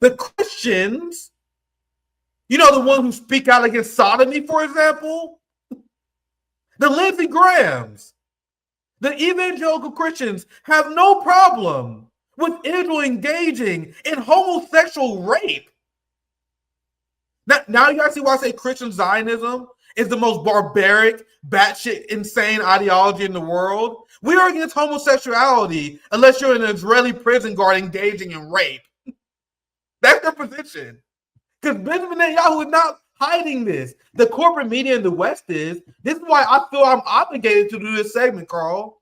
The Christians, the ones who speak out against sodomy, for example, the Lindsey Grahams, the evangelical Christians have no problem with Israel engaging in homosexual rape. Now you guys see why I say Christian Zionism is the most barbaric, batshit insane ideology in the world. We are against homosexuality unless you're an Israeli prison guard engaging in rape. That's their position. Because Benjamin Netanyahu is not hiding this. The corporate media in the West is. This is why I feel I'm obligated to do this segment, Carl.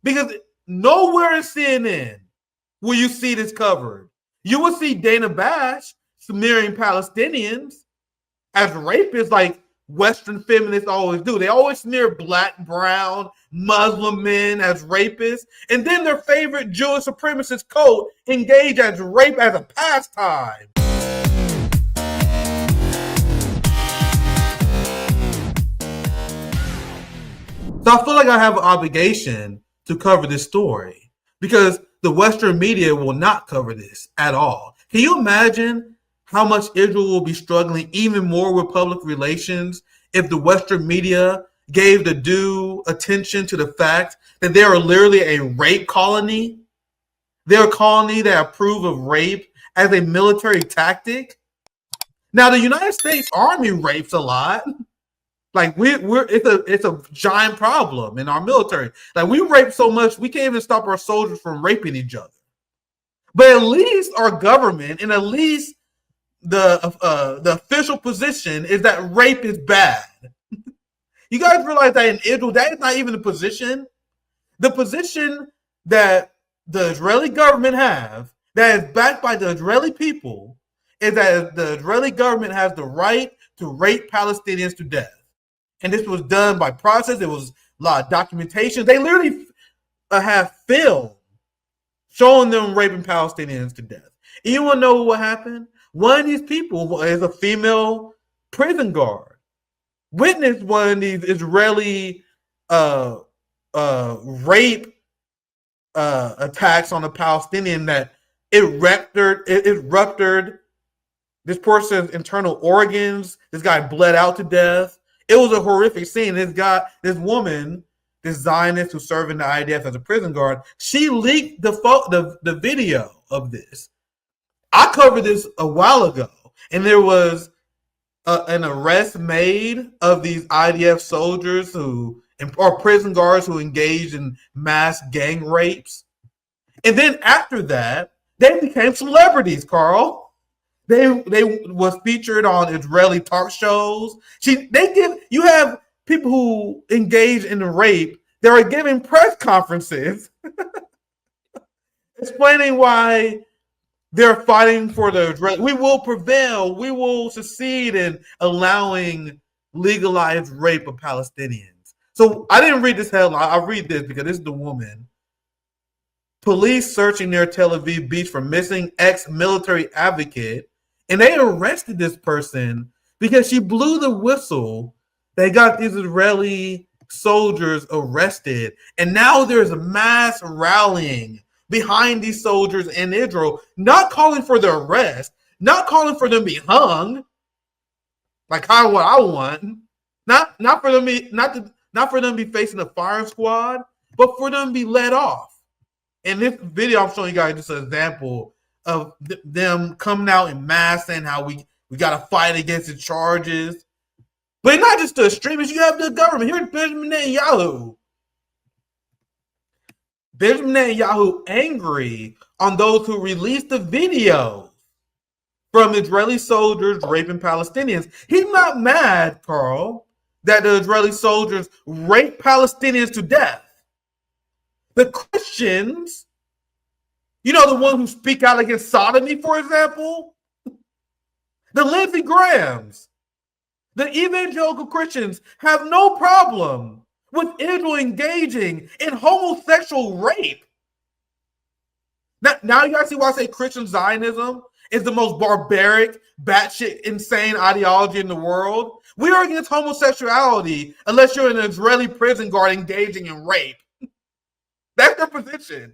Because nowhere in CNN will you see this covered. You will see Dana Bash smearing Palestinians as rapists like Western feminists always do. They always smear black, brown, Muslim men as rapists. And then their favorite Jewish supremacist cult engage as rape as a pastime. So I feel like I have an obligation to cover this story because the Western media will not cover this at all. Can you imagine how much Israel will be struggling even more with public relations if the Western media gave the due attention to the fact that they are literally a rape colony? They're a colony that approve of rape as a military tactic. Now, the United States Army rapes a lot. Like it's a giant problem in our military. Like we rape so much, we can't even stop our soldiers from raping each other. But at least our government and at least the official position is that rape is bad. You guys realize that in Israel, that is not even the position. The position that the Israeli government have, that is backed by the Israeli people, is that the Israeli government has the right to rape Palestinians to death. And this was done by process. It was a lot of documentation. They literally have film showing them raping Palestinians to death. And you want to know what happened? One of these people is a female prison guard. Witnessed one of these Israeli rape attacks on a Palestinian that it ruptured this person's internal organs. This guy bled out to death. It was a horrific scene. This woman, this Zionist who served in the IDF as a prison guard, she leaked the video of this. I covered this a while ago, and there was an arrest made of these IDF soldiers or prison guards who engaged in mass gang rapes. And then after that, they became celebrities, Carl. They was featured on Israeli talk shows. You have people who engage in rape. They are giving press conferences explaining why they're fighting for the Israeli. We will prevail. We will succeed in allowing legalized rape of Palestinians. So I didn't read this headline. I'll read this because this is the woman. Police searching near Tel Aviv beach for missing ex-military advocate. And they arrested this person because she blew the whistle. They got these Israeli soldiers arrested. And now there's a mass rallying behind these soldiers in Israel, not calling for their arrest, not calling for them to be hung, like kind of what I want. Not for them to be facing a firing squad, but for them to be let off. In this video, I'm showing you guys just an example of them coming out in mass saying how we got to fight against the charges. But not just the extremists, you have the government. Here's Benjamin Netanyahu. Benjamin Netanyahu angry on those who released the video from Israeli soldiers raping Palestinians. He's not mad, Carl, that the Israeli soldiers rape Palestinians to death. The Christians, the ones who speak out against sodomy, for example, the Lindsey Grahams, the evangelical Christians have no problem with Israel engaging in homosexual rape. Now you guys see why I say Christian Zionism is the most barbaric, batshit insane ideology in the world. We are against homosexuality unless you're an Israeli prison guard engaging in rape. That's their position.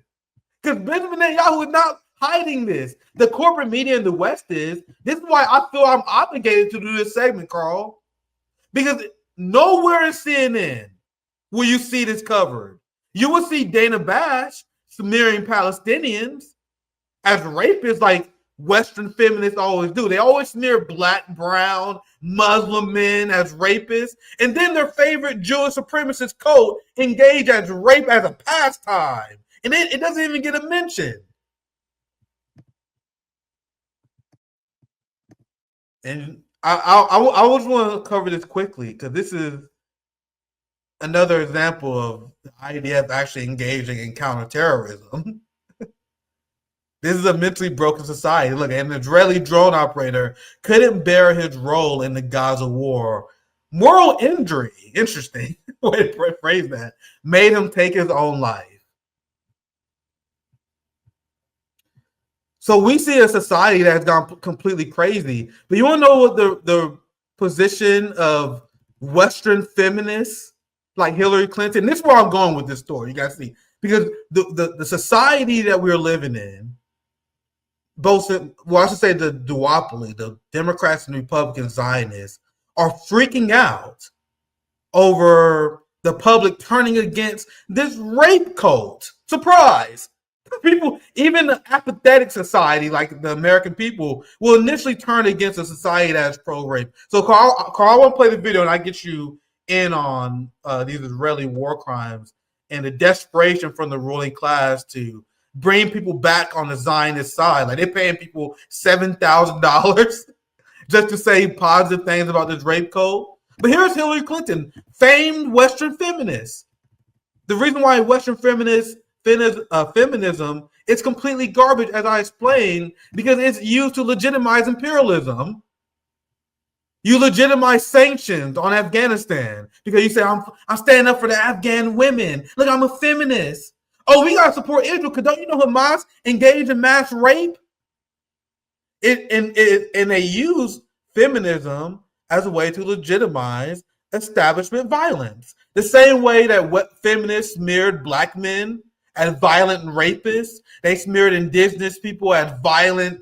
Because Benjamin Netanyahu is not hiding this. The corporate media in the West is. This is why I feel I'm obligated to do this segment, Carl. Because nowhere in CNN will you see this covered. You will see Dana Bash smearing Palestinians as rapists like Western feminists always do. They always smear black, brown, Muslim men as rapists. And then their favorite Jewish supremacist cult engage as rape as a pastime. And it doesn't even get a mention. And I just want to cover this quickly because this is another example of the IDF actually engaging in counterterrorism. This is a mentally broken society. Look, an Israeli drone operator couldn't bear his role in the Gaza war. Moral injury, interesting way to phrase that, made him take his own life. So we see a society that has gone completely crazy. But you want to know what the position of Western feminists like Hillary Clinton? This is where I'm going with this story. You guys see, because the society that we're living in, both, well, I should say the duopoly, the Democrats and Republican Zionists, are freaking out over the public turning against this rape cult. Surprise! People, even the apathetic society like the American people, will initially turn against a society that's pro-rape. So, Carl, I want to play the video and I get you in on these Israeli war crimes and the desperation from the ruling class to bring people back on the Zionist side. Like they're paying people $7,000 just to say positive things about this rape cult. But here's Hillary Clinton, famed Western feminist. The reason why Western feminism is completely garbage, as I explained, because it's used to legitimize imperialism. You legitimize sanctions on Afghanistan because you say, I'm standing up for the Afghan women. Look, I'm a feminist. Oh, we got to support Israel because don't you know Hamas engaged in mass rape? And they use feminism as a way to legitimize establishment violence. The same way that feminists smeared black men as violent rapists, they smeared indigenous people as violent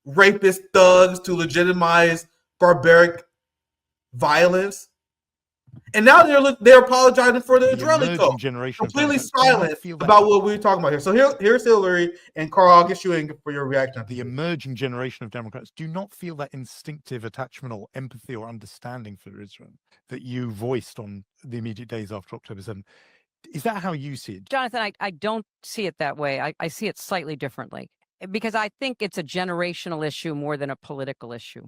rapist thugs to legitimize barbaric violence. And now they're apologizing for the Israeli cult. Completely silent about what we're talking about here. So here's Hillary, and Carl, I'll get you in for your reaction. The emerging generation of Democrats do not feel that instinctive attachment or empathy or understanding for Israel that you voiced on the immediate days after October 7th. Is that how you see it? Jonathan, I don't see it that way. I see it slightly differently because I think it's a generational issue more than a political issue.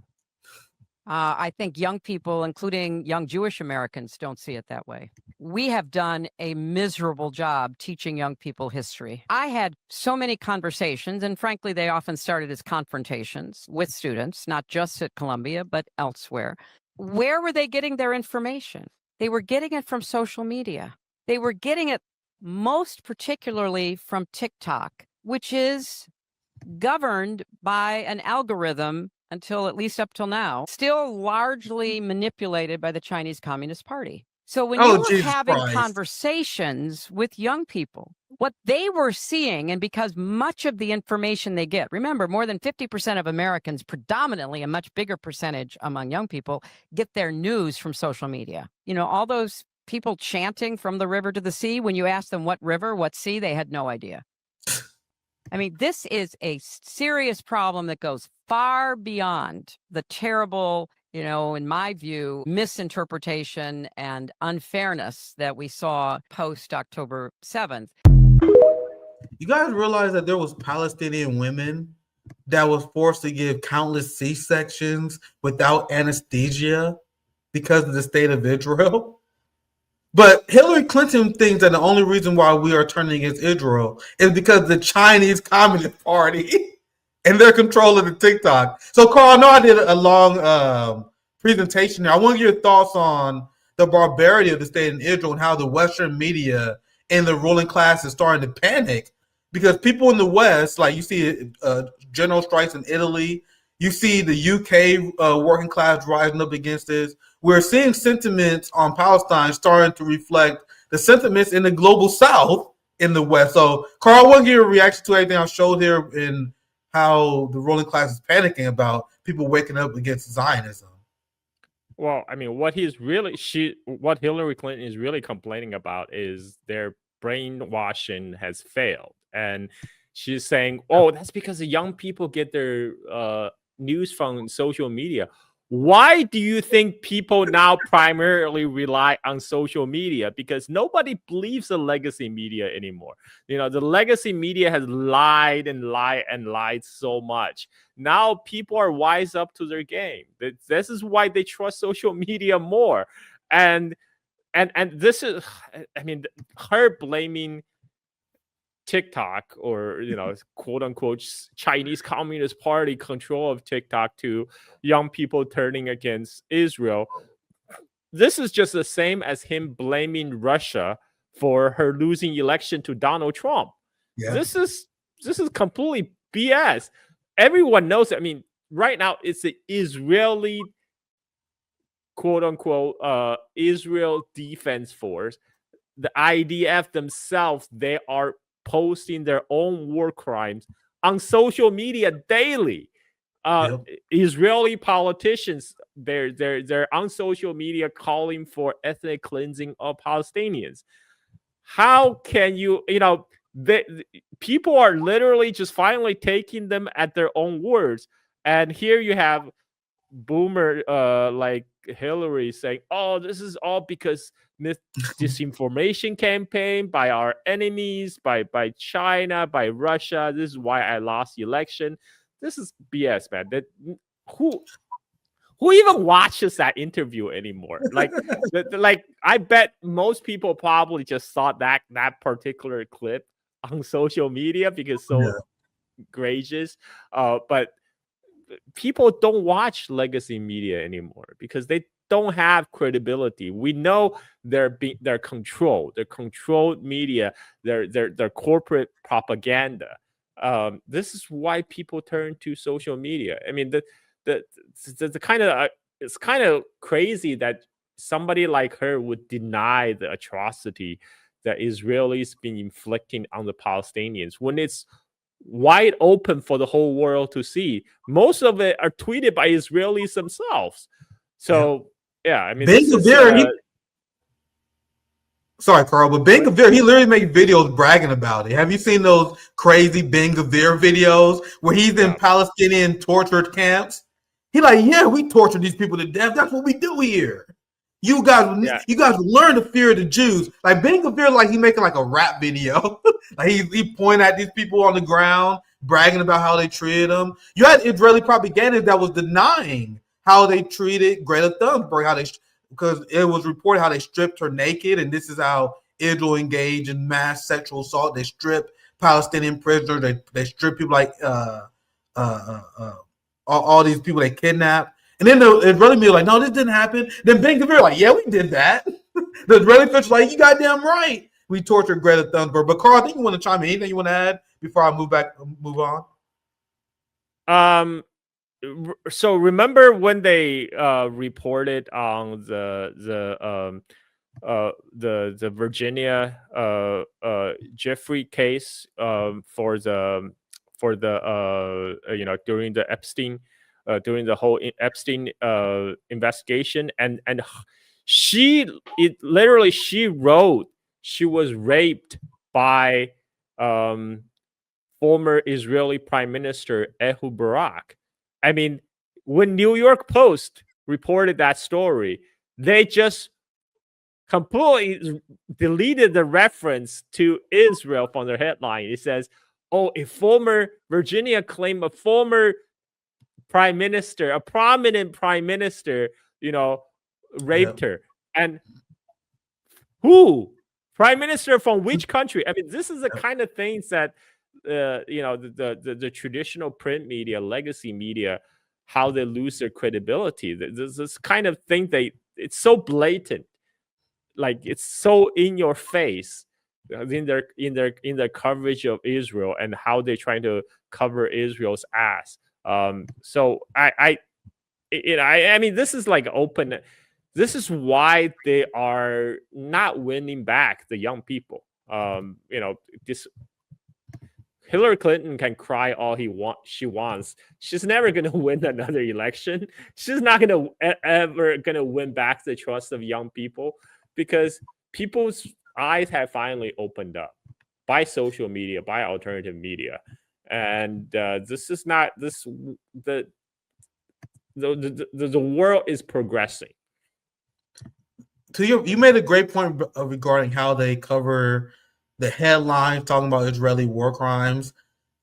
I think young people, including young Jewish Americans, don't see it that way. We have done a miserable job teaching young people history. I had so many conversations, and frankly, they often started as confrontations with students, not just at Columbia, but elsewhere. Where were they getting their information? They were getting it from social media. They were getting it most particularly from TikTok, which is governed by an algorithm until, at least up till now, still largely manipulated by the Chinese Communist Party. So when you were having conversations with young people, what they were seeing, and because much of the information they get, remember, more than 50% of Americans, predominantly a much bigger percentage among young people, get their news from social media. You know, all those people chanting from the river to the sea, when you ask them what river, what sea, they had no idea. I mean, this is a serious problem that goes far beyond the terrible, you know, in my view, misinterpretation and unfairness that we saw post October 7th. You guys realize that there was Palestinian women that was forced to give countless C-sections without anesthesia because of the state of Israel? But Hillary Clinton thinks that the only reason why we are turning against Israel is because of the Chinese Communist Party and their control of the TikTok. So, Carl, I know I did a long presentation here. I want your thoughts on the barbarity of the state in Israel and how the Western media and the ruling class is starting to panic because people in the West, like you see general strikes in Italy, you see the UK working class rising up against this. We're seeing sentiments on Palestine starting to reflect the sentiments in the global South in the West. So, Carl, I want to get your reaction to everything I showed here and how the ruling class is panicking about people waking up against Zionism. Well, I mean, what Hillary Clinton is really complaining about is their brainwashing has failed, and she's saying, "Oh, that's because the young people get their news from social media." Why do you think people now primarily rely on social media? Because nobody believes the legacy media anymore. The legacy media has lied and lied and lied so much. Now people are wise up to their game. This is why they trust social media more. And this is, I mean, her blaming TikTok or quote unquote Chinese Communist Party control of TikTok to young people turning against Israel. This is just the same as him blaming Russia for her losing election to Donald Trump. Yeah. This is completely BS. Everyone knows it. I mean, right now it's the Israeli quote unquote Israel Defense Force, the IDF themselves. They are posting their own war crimes on social media daily. Israeli politicians, they're on social media calling for ethnic cleansing of Palestinians. How can people are literally just finally taking them at their own words. And here you have boomer like Hillary saying, "Oh, this is all because disinformation campaign by our enemies, by China, by Russia. This is why I lost the election." This is BS, man. Who even watches that interview anymore? Like, I bet most people probably just saw that particular clip on social media because gracious. But people don't watch legacy media anymore because they don't have credibility. We know they're controlled. They're controlled media. They're corporate propaganda. This is why people turn to social media. I mean, the kind of it's kind of crazy that somebody like her would deny the atrocity that Israelis been inflicting on the Palestinians when it's wide open for the whole world to see. Most of it are tweeted by Israelis themselves. So I mean, sorry, Carl, but Ben Gvir, he literally makes videos bragging about it. Have you seen those crazy Ben Gvir videos where he's in Palestinian torture camps? He's like, "Yeah, we torture these people to death. That's what we do here. You guys learn to fear the Jews." Like Ben Gvir, like he making like a rap video. Like he pointing at these people on the ground, bragging about how they treated them. You had Israeli propaganda that was denying how they treated Greta Thunberg, because it was reported how they stripped her naked, and this is how Israel engaged in mass sexual assault. They strip Palestinian prisoners. They strip people like all these people they kidnapped. And then the Israeli media like, "No, this didn't happen." Then Ben Gvir like, "Yeah, we did that." The Israeli official like, "You goddamn right. We tortured Greta Thunberg." But Carl, I think you want to chime in. Anything you want to add before I move on? So remember when they reported on the Virginia Jeffrey case for the during the Epstein during the whole Epstein investigation, and she wrote she was raped by former Israeli Prime Minister Ehud Barak. I mean, when New York Post reported that story, they just completely deleted the reference to Israel from their headline. It says, "Oh, Virginia claimed a former prime minister, a prominent prime minister, raped her." And who? Prime minister from which country? I mean, this is the kind of things that the traditional print media, legacy media, how they lose their credibility. This kind of thing, it's so blatant, like it's so in your face in their coverage of Israel and how they're trying to cover Israel's ass. So I mean, this is like open. This is why they are not winning back the young people. This Hillary Clinton can cry all she wants. She's never going to win another election. She's not going to ever going to win back the trust of young people, because people's eyes have finally opened up by social media, by alternative media, and this is not this the world is progressing. You made a great point regarding how they cover the headlines talking about Israeli war crimes,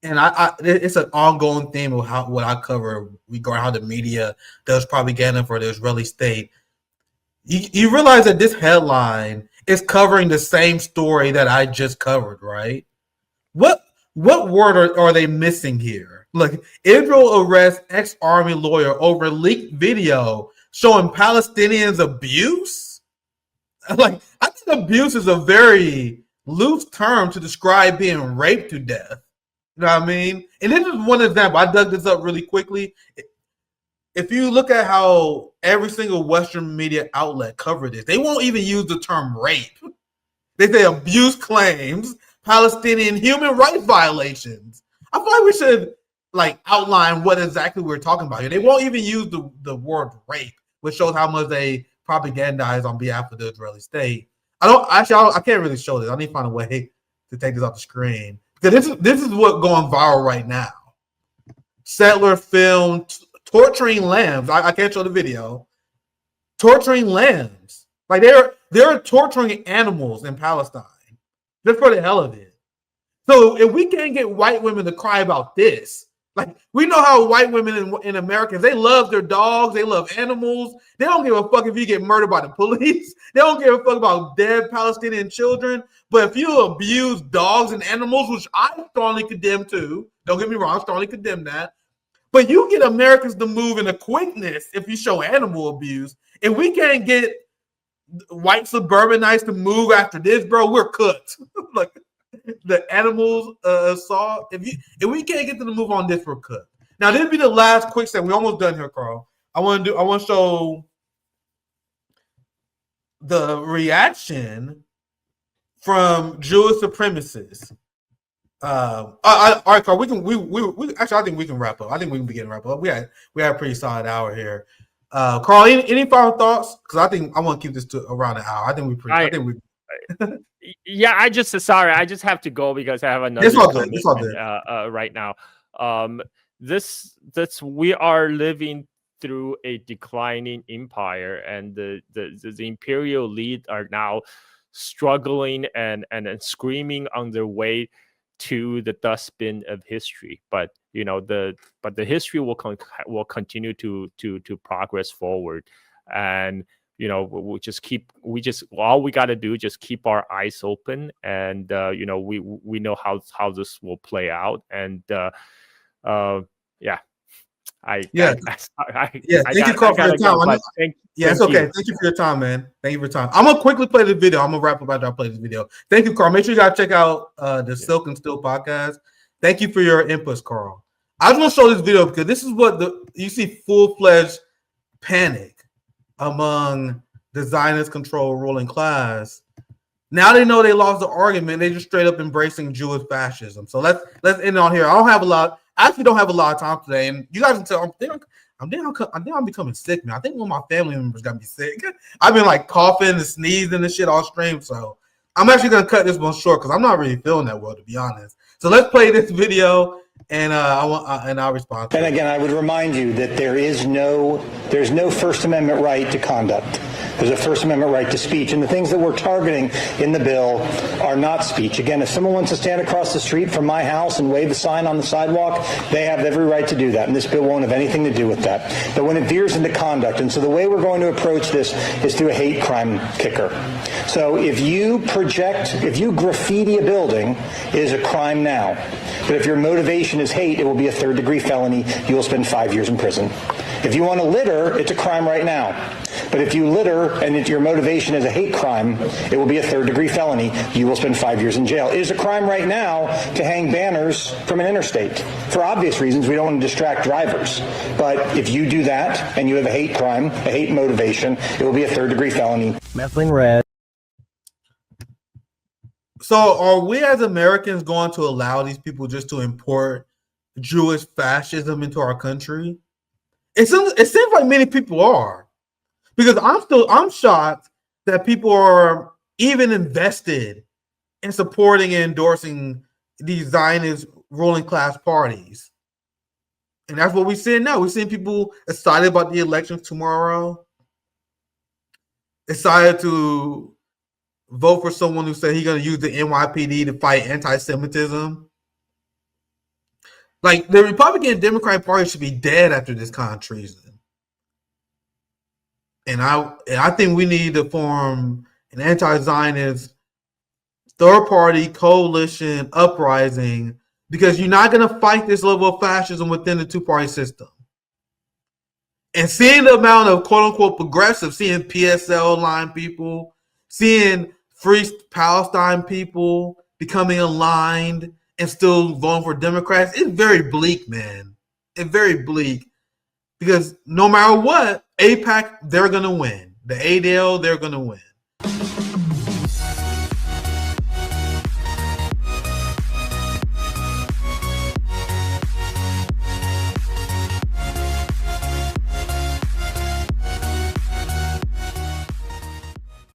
and it's an ongoing theme of what I cover regarding how the media does propaganda for the Israeli state. You realize that this headline is covering the same story that I just covered, right? What word are they missing here? Look, Israel arrests ex-army lawyer over leaked video showing Palestinians abuse. Like, I think abuse is a very loose term to describe being raped to death. You know what I mean? And this is one example. I dug this up really quickly. If you look at how every single Western media outlet covered this, they won't even use the term rape. They say abuse claims, Palestinian human rights violations. I feel like we should outline what exactly we're talking about here. They won't even use the word rape, which shows how much they propagandize on behalf of the Israeli state. I can't really show this. I need to find a way to take this off the screen, because this is what's going viral right now. Settler filmed torturing lambs. I can't show the video. Torturing lambs. Like, they're torturing animals in Palestine just for the hell of it. So if we can't get white women to cry about this, like, we know how white women in Americans, they love their dogs, they love animals. They don't give a fuck if you get murdered by the police. They don't give a fuck about dead Palestinian children. But if you abuse dogs and animals, which I strongly condemn too, don't get me wrong, I strongly condemn that. But you get Americans to move in a quickness if you show animal abuse. If we can't get white suburbanites to move after this, bro, we're cooked. Like, the animals assault. If we can't get them to move on this, we're cooked. Now, this will be the last quick step. We're almost done here, Carl. I want to show the reaction from Jewish supremacists. All right, Carl. We actually, I think we can wrap up. I think we can begin to wrap up. We had a pretty solid hour here. Carl, any final thoughts? Because I want to keep this to around an hour. Yeah, I just have to go because I have another commitment right now. We are living through a declining empire, and the imperial elite are now struggling and screaming on their way to the dustbin of history. But the history will continue to progress forward, and all we got to do is just keep our eyes open, and we know how this will play out, and Thank you, Carl, for your time. It's okay. Thank you for your time, man. Thank you for your time. I'm gonna quickly play this video. I'm gonna wrap up after I play this video. Thank you, Carl. Make sure you guys check out the Silk and Steel podcast. Thank you for your inputs, Carl. I just want to show this video because this is what you see full-fledged panic among the Zionist controlled ruling class. Now they know they lost the argument. They just straight up embracing Jewish fascism. So let's end on here. I actually don't have a lot of time today, and you guys can tell I'm becoming sick, man. I think one of my family members got me sick. I've been coughing and sneezing and shit all stream, so I'm actually gonna cut this one short because I'm not really feeling that well, to be honest. So let's play this video, and I'll respond. And again, I would remind you that there's no First Amendment right to conduct. There's a First Amendment right to speech, and the things that we're targeting in the bill are not speech. Again, if someone wants to stand across the street from my house and wave a sign on the sidewalk, they have every right to do that, and this bill won't have anything to do with that. But when it veers into conduct, and so the way we're going to approach this is through a hate crime kicker. So if you graffiti a building, it is a crime now. But if your motivation is hate, it will be a third-degree felony. You will spend 5 years in prison. If you want to litter, it's a crime right now. But if you litter and your motivation is a hate crime, it will be a third-degree felony. You will spend 5 years in jail. It is a crime right now to hang banners from an interstate. For obvious reasons, we don't want to distract drivers. But if you do that and you have a hate crime, a hate motivation, it will be a third-degree felony. Methylene red. So are we as Americans going to allow these people just to import Jewish fascism into our country? It seems like many people are, because I'm shocked that people are even invested in supporting and endorsing these Zionist ruling class parties. And that's what we're seeing now. We're seeing people excited about the elections tomorrow, excited to vote for someone who said he's going to use the NYPD to fight anti-Semitism. Like, the Republican and Democratic Party should be dead after this kind of treason. And I think we need to form an anti-Zionist third-party coalition uprising, because you're not going to fight this level of fascism within the two-party system. And seeing the amount of quote-unquote progressive, seeing PSL line people, seeing Free Palestine people becoming aligned and still voting for Democrats, it's very bleak, man. It's very bleak, because no matter what, AIPAC, they're going to win. The ADL, they're going to win.